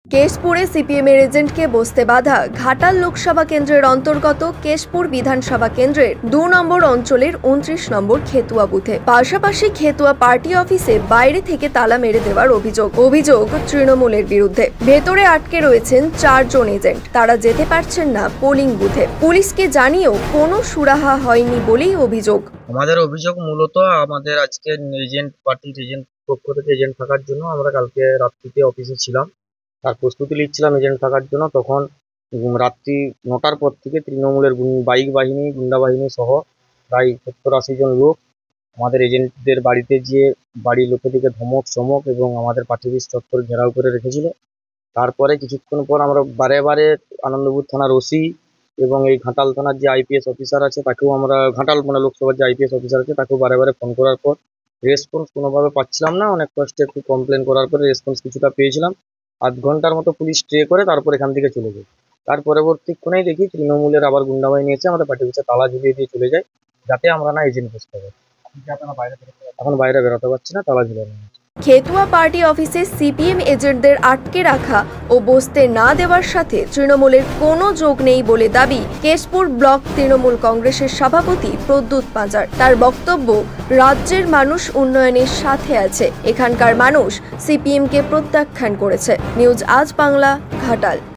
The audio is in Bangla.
কেশপুরে সিপিএমের এজেন্টকে বসতে বাধা ঘাটাল লোকসভা কেন্দ্রের অন্তর্গত কেশপুর বিধানসভা কেন্দ্রের ২ নম্বর অঞ্চলের ২৯ নম্বর খেতুয়া বুথে। পাশাপাশি খেতুয়া পার্টি অফিসে বাইরে থেকে তালা মেরে দেওয়ার অভিযোগ তৃণমূলের বিরুদ্ধে। ভেতরে আটকে রয়েছেন ৪ জন এজেন্ট, তারা যেতে পারছেন না পোলিং বুথে। পুলিশকে জানিয়েও কোনো সুরাহা হয়নি বলেই অভিযোগ। আমাদের অভিযোগ মূলত আমাদের আজকে পার্টির এজেন্ট পক্ষ থেকে এজেন্ট থাকার জন্য আমরা কালকে রাত্রিতে অফিসে ছিলাম, তার প্রস্তুতি নিচ্ছিলাম এজেন্ট থাকার জন্য। তখন রাত্রি ৯টার পর থেকে তৃণমূলের বাইক বাহিনী, গুন্ডা বাহিনী সহ প্রায় ৭০-৮০ জন লোক আমাদের এজেন্টদের বাড়িতে গিয়ে বাড়ির লোকেদেরকে ধমক চমক এবং আমাদের পার্টি অফিস চত্বর ঘেরাও করে রেখেছিল। তারপরে কিছুক্ষণ পর আমরা বারে আনন্দপুর থানার ওসি এবং এই ঘাটাল থানার যে আইপিএস অফিসার আছে তাকেও আমরা ঘাটাল লোকসভার যে আইপিএস অফিসার আছে তাকেও বারে ফোন করার পর রেসপন্স কোনোভাবে পাচ্ছিলাম না। অনেক কষ্টে একটু কমপ্লেন করার পরে রেসপন্স কিছুটা পেয়েছিলাম। আধ ঘন্টার মতো পুলিশ স্টে করে তারপর এখান থেকে চলে যায়। তার পরবর্তীক্ষণেই দেখি তৃণমূলের আবার গুন্ডা বাহিনী এসে আমাদের পার্টি অফিসে তালা ঝুলিয়ে দিয়ে চলে যায়, যাতে আমরা না এজেন্ট বসতে পারি। এখন বাইরে বেরোতে পারছি না, তালা ঝুলিয়ে নেওয়া। খেতুয়া পার্টি অফিসে সিপিএম এজেন্টদের আটকে রাখা ও বসতে না দেওয়ার সাথে তৃণমূলের কোনো যোগ নেই বলে দাবি কেশপুর ব্লক তৃণমূল কংগ্রেসের সভাপতি প্রদ্যুৎ পাঁজার। তার বক্তব্য, রাজ্যের মানুষ উন্নয়নের সাথে আছে, এখানকার মানুষ সিপিএমকে প্রত্যাখ্যান করেছে। নিউজ আজ বাংলা, ঘাটাল।